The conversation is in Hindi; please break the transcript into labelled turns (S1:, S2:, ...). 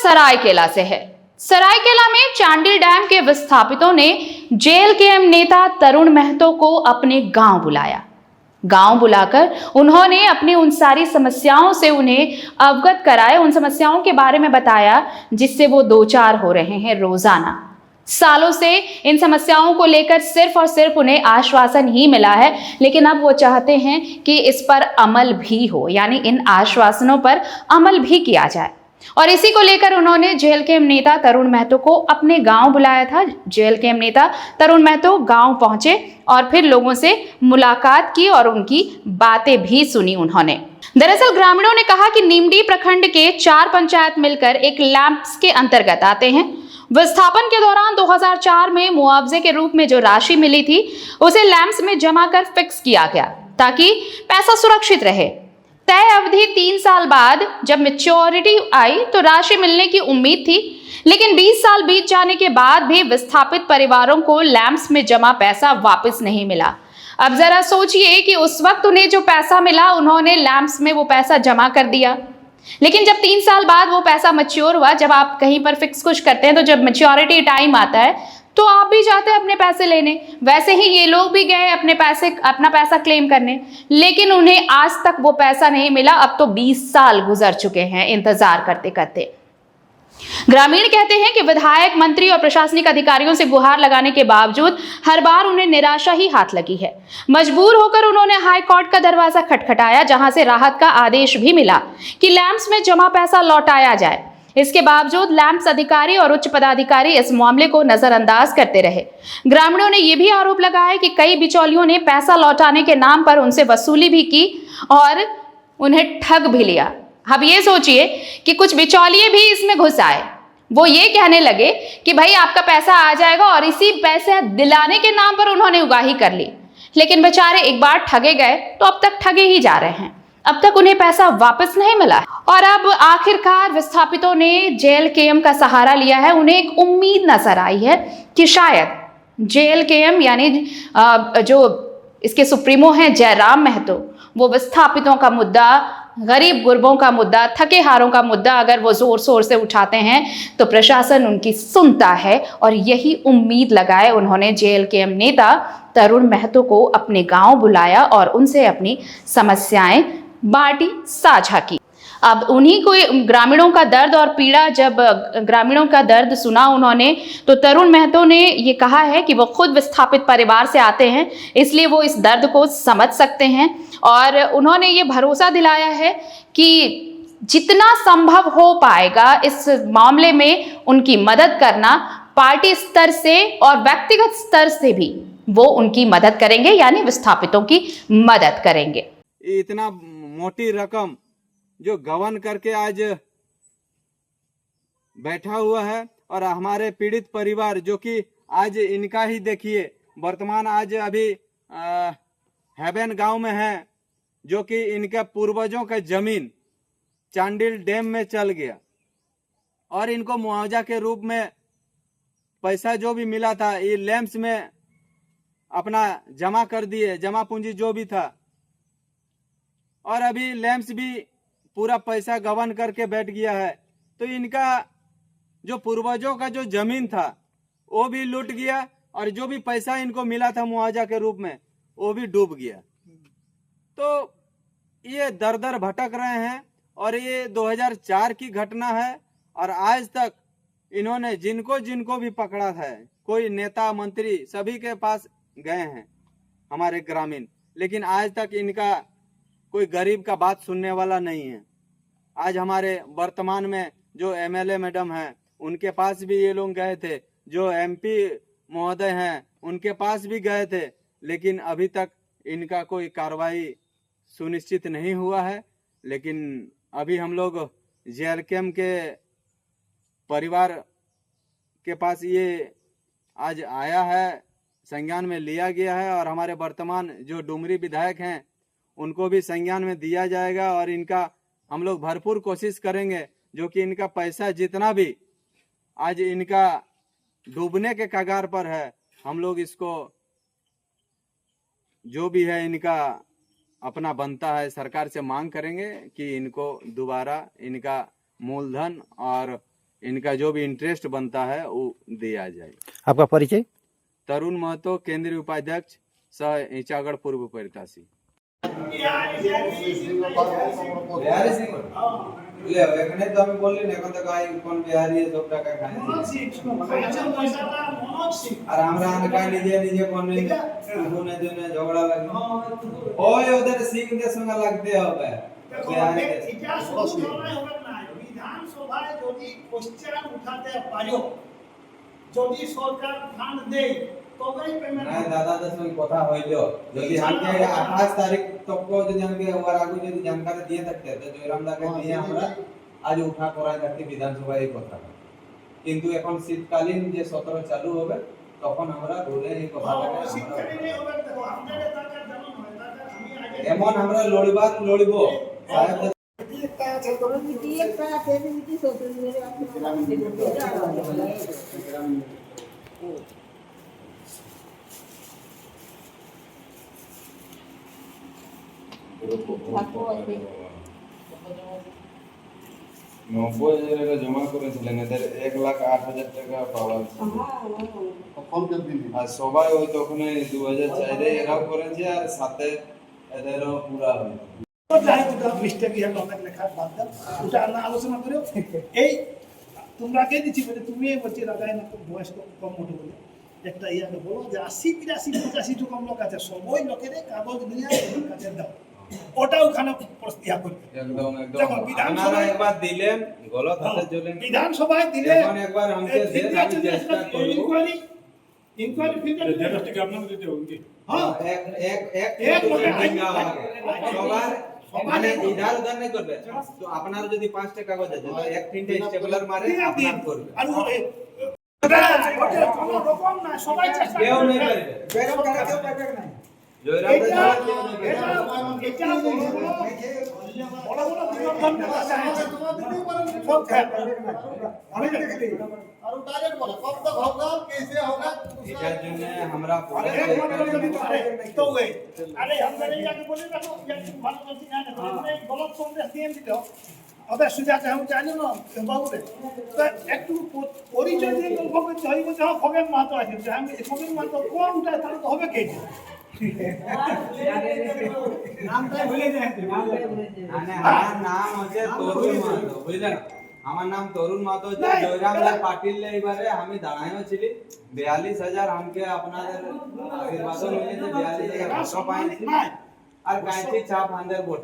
S1: सरायकेला से है। सरायकेला में चांडिल डैम के विस्थापितों ने जेएलकेएम नेता तरुण महतो को अपने गांव बुलाया। गांव बुलाकर उन्होंने अपनी उन सारी समस्याओं से उन्हें अवगत कराए, उन समस्याओं के बारे में बताया जिससे वो दो चार हो रहे हैं रोजाना। सालों से इन समस्याओं को लेकर सिर्फ और सिर्फ उन्हें आश्वासन ही मिला है, लेकिन अब वो चाहते हैं कि इस पर अमल भी हो, यानी इन आश्वासनों पर अमल भी किया जाए। और इसी को लेकर उन्होंने जेएलकेएम नेता तरुण महतो को अपने गांव बुलाया था। जेएलकेएम नेता तरुण महतो गांव पहुंचे और फिर लोगों से मुलाकात की और उनकी बातें भी सुनी उन्होंने। दरअसल ग्रामीणों ने कहा कि नीमडी प्रखंड के 4 पंचायत मिलकर एक लैंप्स के अंतर्गत आते हैं। विस्थापन के दौरान 2004 में मुआवजे के रूप में जो राशि मिली थी उसे लैंप्स में जमा कर फिक्स किया गया ताकि पैसा सुरक्षित रहे। तय अवधि 3 साल बाद जब मैच्योरिटी आई तो राशि मिलने की उम्मीद थी, लेकिन 20 साल बीत जाने के बाद भी विस्थापित परिवारों को लैंप्स में जमा पैसा वापस नहीं मिला। अब जरा सोचिए कि उस वक्त उन्हें जो पैसा मिला उन्होंने लैंप्स में वो पैसा जमा कर दिया, लेकिन जब 3 साल बाद वो पैसा मैच्योर हुआ, जब आप कहीं पर फिक्स कुछ करते हैं तो जब मैच्योरिटी टाइम आता है तो आप भी जाते हैं अपने पैसे लेने। वैसे ही ये लोग भी गए अपना पैसा क्लेम करने, लेकिन उन्हें आज तक वो पैसा नहीं मिला। अब तो 20 साल गुजर चुके हैं इंतजार करते करते। ग्रामीण कहते हैं कि विधायक, मंत्री और प्रशासनिक अधिकारियों से गुहार लगाने के बावजूद हर बार उन्हें निराशा ही हाथ लगी है। मजबूर होकर उन्होंने हाई कोर्ट का दरवाजा खटखटाया, जहां से राहत का आदेश भी मिला कि लैंप्स में जमा पैसा लौटाया जाए। इसके बावजूद लैंप्स अधिकारी और उच्च पदाधिकारी इस मामले को नजरअंदाज करते रहे। ग्रामीणों ने यह भी आरोप लगाया कि कई बिचौलियों ने पैसा लौटाने के नाम पर उनसे वसूली भी की और उन्हें ठग भी लिया। अब ये सोचिए कि कुछ बिचौलिए भी इसमें घुस आए। वो ये कहने लगे कि भाई आपका पैसा आ जाएगा, और इसी पैसे दिलाने के नाम पर उन्होंने उगाही कर ली। लेकिन बेचारे एक बार ठगे गए तो अब तक ठगे ही जा रहे हैं। अब तक उन्हें पैसा वापस नहीं मिला और अब आखिरकार विस्थापितों ने जेएलकेएम का सहारा लिया है। उन्हें एक उम्मीद नजर आई है कि शायद जेएलकेएम यानी जो इसके सुप्रीमो हैं जयराम महतो, वो विस्थापितों का मुद्दा, गरीब गुरबों का मुद्दा, थके हारों का मुद्दा अगर वो जोर शोर से उठाते हैं तो प्रशासन उनकी सुनता है। और यही उम्मीद लगाए उन्होंने जेएलकेएम नेता तरुण महतो को अपने गांव बुलाया और उनसे अपनी समस्याएं बांटी, साझा की। अब उन्हीं को ग्रामीणों का दर्द और पीड़ा, जब ग्रामीणों का दर्द सुना उन्होंने, तो तरुण महतो ने ये कहा है कि वो खुद विस्थापित परिवार से आते हैं, इसलिए वो इस दर्द को समझ सकते हैं। और उन्होंने ये भरोसा दिलाया है कि जितना संभव हो पाएगा इस मामले में उनकी मदद करना, पार्टी स्तर से और व्यक्तिगत स्तर से भी वो उनकी मदद करेंगे, यानी विस्थापितों की मदद करेंगे।
S2: इतना मोटी रकम जो गबन करके आज बैठा हुआ है, और हमारे पीड़ित परिवार जो कि आज इनका ही देखिए वर्तमान आज अभी हेवन गांव में है, जो कि इनके पूर्वजों का जमीन चांडिल डैम में चल गया और इनको मुआवजा के रूप में पैसा जो भी मिला था ये लैंप्स में अपना जमा कर दिए, जमा पूंजी जो भी था, और अभी लैंप्स भी पूरा पैसा गबन करके बैठ गया है। तो इनका जो पूर्वजों का जो जमीन था वो भी लूट गया, और जो भी पैसा इनको मिला था मुआवजा के रूप में वो भी डूब गया। तो ये दर दर भटक रहे हैं, और ये 2004 की घटना है, और आज तक इन्होंने जिनको जिनको भी पकड़ा था, कोई नेता मंत्री सभी के पास गए हैं हमारे ग्रामीण, लेकिन आज तक इनका कोई गरीब का बात सुनने वाला नहीं है। आज हमारे वर्तमान में जो एमएलए मैडम हैं उनके पास भी ये लोग गए थे, जो एमपी महोदय हैं उनके पास भी गए थे, लेकिन अभी तक इनका कोई कार्रवाई सुनिश्चित नहीं हुआ है। लेकिन अभी हम लोग जेएलकेएम के परिवार के पास ये आज आया है, संज्ञान में लिया गया है, और हमारे वर्तमान जो डुमरी विधायक हैं उनको भी संज्ञान में दिया जाएगा, और इनका हम लोग भरपूर कोशिश करेंगे जो कि इनका पैसा जितना भी आज इनका डूबने के कगार पर है, हम लोग इसको जो भी है इनका अपना बनता है सरकार से मांग करेंगे कि इनको दोबारा इनका मूलधन और इनका जो भी इंटरेस्ट बनता है वो दिया जाए।
S3: आपका परिचय?
S2: तरुण महतो, केंद्रीय उपाध्यक्ष, सह ईचागढ़ पूर्व परितासी। बिहारी सिंह ले এখানে তো আমি বললি না এখন তো গাই কোন বিহারি সব টাকা খায় আর আমরা আনকাই নিজে নিজে কোন কোনে জনে ঝগড়া লাগে ওই ওদের সিংদের সঙ্গে লাগতে হবে বিহারি
S4: এটা সমাধান হবে না। বিধানসভায় যদি কোশ্চেন উঠাতে পারো, যদি সরকার ফান্ড দেয় তবেই পেমেন্ট
S2: না দাদাদের সঙ্গে কথা হইল যদি हमके 28 तारीख तक को যদি हमके और आगे যদি जानकारी দিয়ে থাকতে তো জয়রাম দাকে দিয়ে আমরা আজ উঠা করাই থাকতে বিধানসভায় এই কথা কিন্তু এখন শীতকালীন যে 17 চালু হবে তখন আমরা রোলে এই কথাটাকে
S4: শীতকালীন হবে। দেখো আমাদের টাকা যেমন হয় টাকা আমি আগে
S2: এমন আমরা লড়িব সাহেব
S5: একটা আছে কোনো নীতি একটা আছে নীতি সত্য মেরে আপনি
S2: নব্বই হাজার টাকা জমা করেছিলেন এদের 1,08,000 টাকা পাওয়া আর সবাই ওই তখন 2004 এরাও করেছে আর সাথে এদেরও পুরা হয়েছে
S4: যাই ওটা মিস্টেক ইয়া কথা লেখা বাদ দাও, ওটা না আলোচনা করো। এই তোমরা কে দিচ্ছি বলে তুমি বলছি লাগাই না বয়স কম মোটো বলে একটা ইয়াকে বলো যে 80-85 টো কম লোক আছে, সবাই লোকের কাগজ নিয়ে কাছে দাও, ওটা ওখানে ইয়া করবে।
S2: একদম
S4: দেখো,
S2: আপনারা একবার দিলেন গলত হাতে চলেন
S4: বিধানসভায় দিলে
S2: এখন একবার আমাকে দেন আমি চেষ্টা করব
S4: ইনকোয়ারি ফিল্টার
S6: যেটা আপনাদের দিতে হবে
S4: হ্যাঁ
S2: এক সবার মানে ইধার উধার नहीं করবে তো আপনারা যদি 5টা কাগজ আছে তো এক তিনটে স্টেপলার মারে আপনারা করবে
S4: আর কোনো রকম না, সবাই চেষ্টা
S2: কেউ
S4: করবে।
S2: नहीं পারবে
S4: বেগম কাকা কেউ পারবে না।
S2: জয়রাম
S4: এটা
S2: দাস কেউ नहीं
S4: এটা
S2: পারবে
S4: এটা বড় বড় বিনোদন নেতা চাইছে সব খেয়ে আমি দেখি
S5: और डायरेक्ट बोला कब तक होगा कैसे होगा
S2: এটার জন্য আমরা পরে
S4: एक मतलब যদি পারে তো ওই আরে আমরা এই আগে বলে রাখো যে ভালো বলছি না না গলত সন্দেশ দিয়ে দিল ওদের সুজাতে আমি জানি না বাবুরে তো একটু পরিচয় দিয়ে গল্প করতে হয় যে খগেন মাহাতো আছে যে আমি খগেন মাহাতো কোনটা তাহলে তো হবে কে নামটাই ভুলে যায়
S2: আমার নাম হচ্ছে তরুণ মাহাতো বুঝলেন আমার নাম তরুণ মাহাতো যে জয়রাম দাস পাটিল এবারে আমি দাঁড়ায়ও ছিলি 42,000 हमके আপনাদের আশীর্বাদ মিলে যে 42,000 টাকা পাইছি আর গাইছি চাপ আন্দার বটে